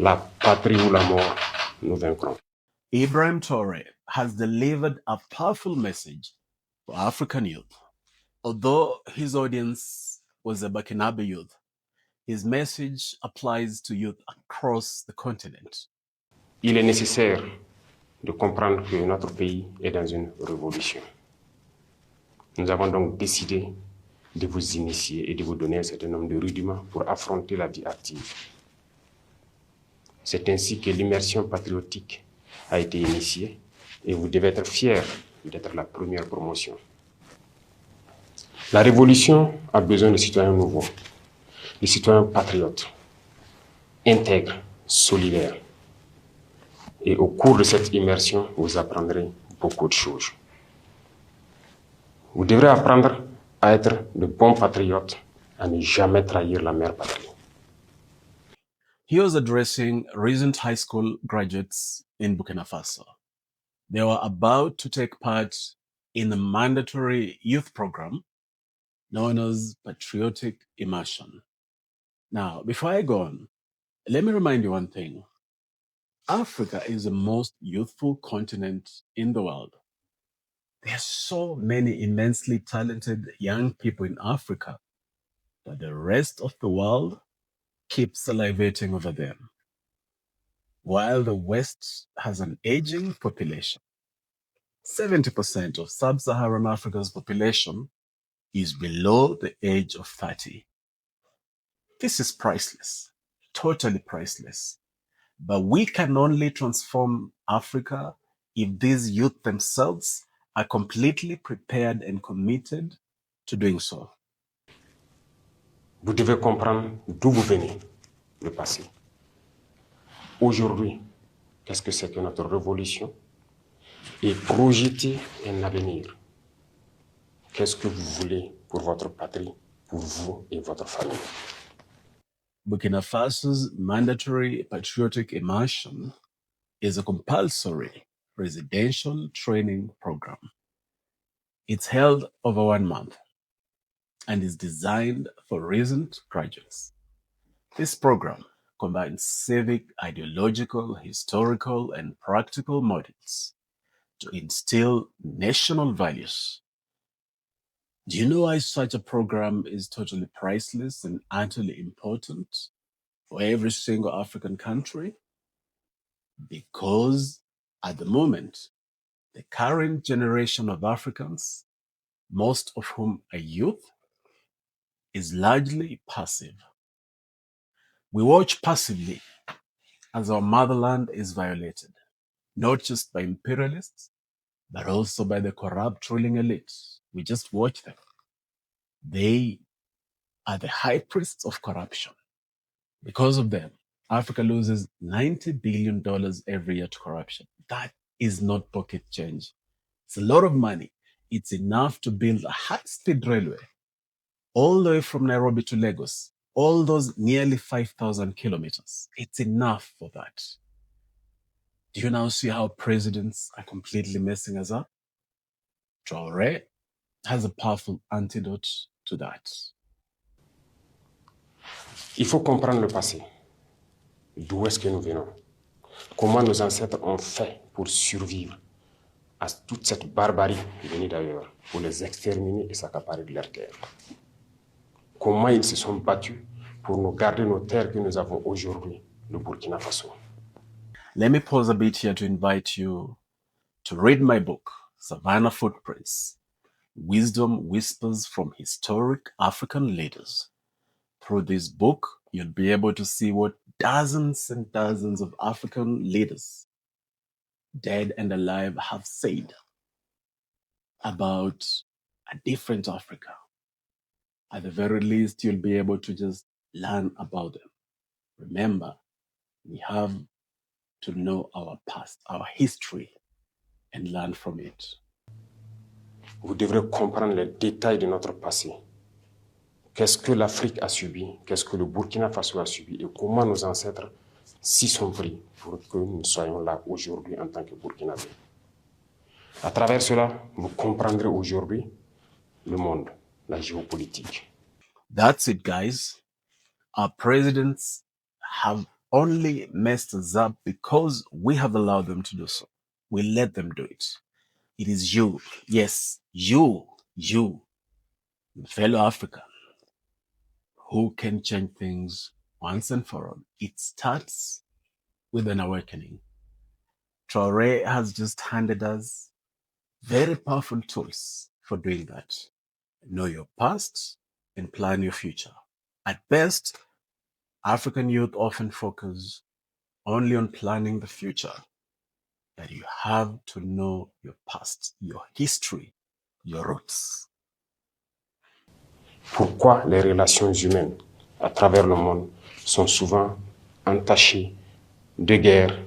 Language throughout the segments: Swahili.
La patrie ou la mort, nous vaincrons. Ibrahim Traoré has delivered a powerful message for African youth. Although his audience was a Burkinabe youth, his message applies to youth across the continent. Il est nécessaire de comprendre que notre pays est dans une révolution. Nous avons donc décidé de vous initier et de vous donner un certain nombre de rudiments pour affronter la vie active. C'est ainsi que l'immersion patriotique a été initiée et vous devez être fiers d'être la première promotion. La révolution a besoin de citoyens nouveaux, de citoyens patriotes, intègres, solidaires. Et au cours de cette immersion, vous apprendrez beaucoup de choses. Vous devrez apprendre à être de bons patriotes, à ne jamais trahir la mère patrie. He was addressing recent high school graduates in Burkina Faso. They were about to take part in a mandatory youth program known as Patriotic Immersion. Now, before I go on, let me remind you one thing. Africa is the most youthful continent in the world. There are so many immensely talented young people in Africa, but the rest of the world keeps salivating over them. While the West has an aging population, 70% of sub-Saharan Africa's population is below the age of 30. This is priceless, totally priceless. But we can only transform Africa if these youth themselves are completely prepared and committed to doing so. Vous devez comprendre d'où vous venez, le passé. Aujourd'hui, qu'est-ce que c'est que notre révolution? Et projeter un avenir. Qu'est-ce que vous voulez pour votre patrie, pour vous et votre famille? Burkina Faso's mandatory patriotic immersion is a compulsory residential training program. It's held over 1 month and is designed for recent graduates. This program combines civic, ideological, historical, and practical modules to instill national values. Do you know why such a program is totally priceless and utterly important for every single African country? Because at the moment, the current generation of Africans, most of whom are youth, is largely passive. We watch passively as our motherland is violated, not just by imperialists, but also by the corrupt ruling elite. We just watch them. They are the high priests of corruption. Because of them, Africa loses $90 billion every year to corruption. That is not pocket change. It's a lot of money. It's enough to build a high-speed railway all the way from Nairobi to Lagos, all those nearly 5,000 kilometers. It's enough for that. Do you now see how presidents are completely messing us up? Traoré has a powerful antidote to that. Il faut comprendre le passé. D'où est-ce que nous venons? Comment nos ancêtres ont fait pour survivre à toute cette barbarie venue d'ailleurs, pour les exterminer et s'accaparer de leurs terres? Comment ils se sont battus pour nous garder nos terres que nous avons aujourd'hui, le Burkina Faso? Let me pause a bit here to invite you to read my book, Savannah Footprints, Wisdom Whispers from Historic African Leaders. Through this book, you'll be able to see what dozens and dozens of African leaders, dead and alive, have said about a different Africa. At the very least, you'll be able to just learn about them. Remember, we have to know our past, our history, and learn from it. Vous devrez comprendre les détails de notre passé. Qu'est-ce que l'Afrique a subi, qu'est-ce que le Burkina Faso a subi et comment nos ancêtres s'y sont pris pour que nous soyons là aujourd'hui en tant que Burkinabés. À travers cela, vous comprendrez aujourd'hui le monde, la géopolitique. That's it, guys. Our presidents have only messed us up because we have allowed them to do so. We let them do it. It is you, yes, you, fellow African, who can change things once and for all. It starts with an awakening. Traoré has just handed us very powerful tools for doing that. Know your past and plan your future. At best, African youth often focus only on planning the future. That you have to know your past, your history, your roots. Pourquoi les relations humaines à travers le monde sont souvent entachées de guerres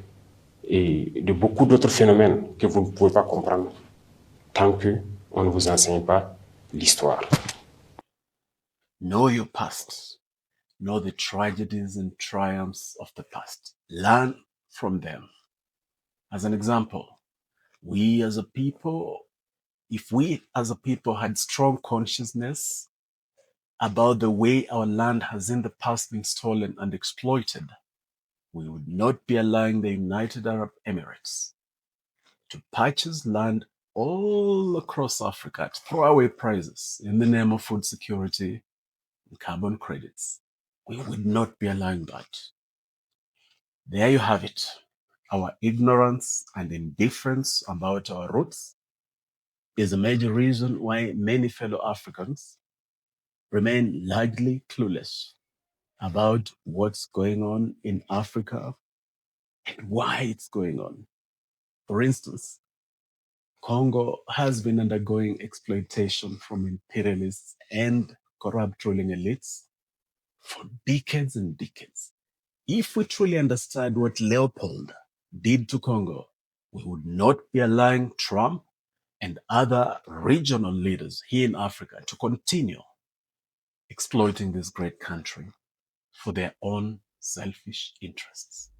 et de beaucoup d'autres phénomènes que vous ne pouvez pas comprendre tant qu'on ne vous enseigne pas l'histoire. Know your past. Know the tragedies and triumphs of the past. Learn from them. As an example, we as a people, if we as a people had strong consciousness about the way our land has in the past been stolen and exploited, we would not be allowing the United Arab Emirates to purchase land all across Africa at throwaway prices in the name of food security and carbon credits. We would not be allowing that. There you have it. Our ignorance and indifference about our roots is a major reason why many fellow Africans remain largely clueless about what's going on in Africa and why it's going on. For instance, Congo has been undergoing exploitation from imperialists and corrupt ruling elites for decades and decades. If we truly understand what Leopold did to Congo, we would not be allowing Trump and other regional leaders here in Africa to continue exploiting this great country for their own selfish interests.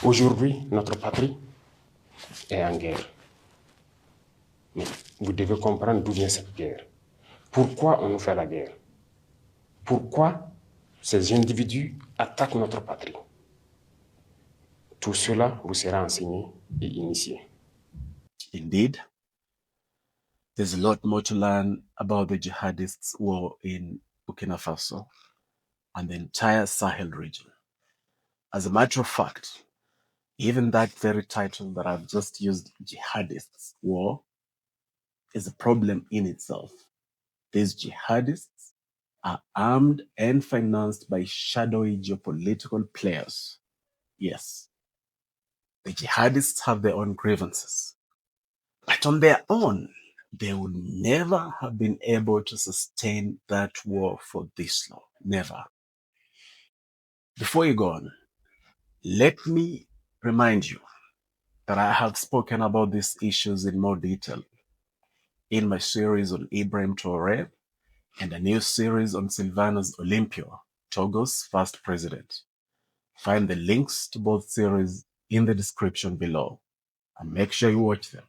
Aujourd'hui, notre patrie est en guerre. Mais vous devez comprendre d'où vient cette guerre. Pourquoi on nous fait la guerre? Pourquoi ces individus attaquent notre patrie? Tout cela vous sera enseigné et initié. Indeed, there's a lot more to learn about the jihadists' war in Burkina Faso and the entire Sahel region. As a matter of fact, even that very title that I've just used, jihadists' war, is a problem in itself. These jihadists are armed and financed by shadowy geopolitical players. Yes, the jihadists have their own grievances, but on their own, they would never have been able to sustain that war for this long. Never. Before you go on, let me remind you that I have spoken about these issues in more detail in my series on Ibrahim Traoré and a new series on Sylvanus Olympio, Togo's first president. Find the links to both series in the description below and make sure you watch them.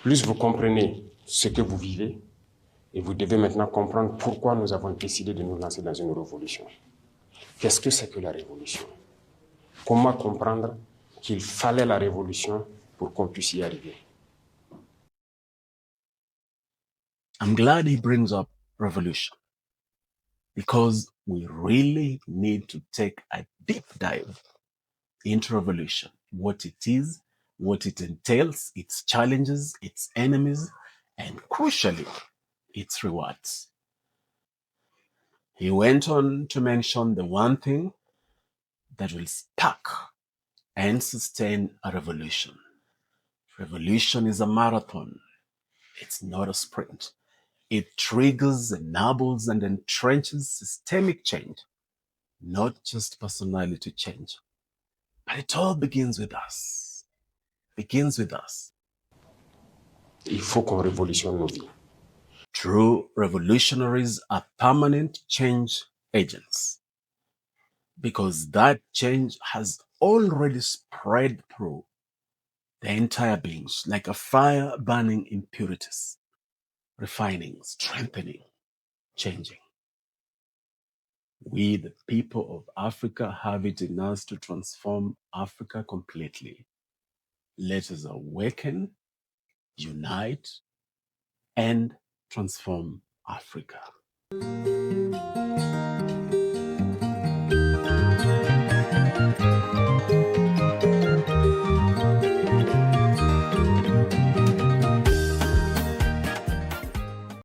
Plus vous comprenez ce que vous vivez, et vous devez maintenant comprendre pourquoi nous avons décidé de nous lancer dans une révolution. Qu'est-ce que c'est que la révolution? Comment comprendre qu'il fallait la révolution pour qu'on puisse y arriver? I'm glad he brings up revolution because we really need to take a deep dive into revolution, what it is, what it entails, its challenges, its enemies, and crucially, its rewards. He went on to mention the one thing that will spark and sustain a revolution. Revolution is a marathon. It's not a sprint. It triggers, enables, and entrenches systemic change, not just personality change. But it all begins with us. Begins with us. Il faut qu'on révolutionne nos vies. True revolutionaries are permanent change agents because that change has already spread through the entire beings like a fire burning impurities, refining, strengthening, changing. We, the people of Africa, have it in us to transform Africa completely. Let us awaken, unite, and transform Africa.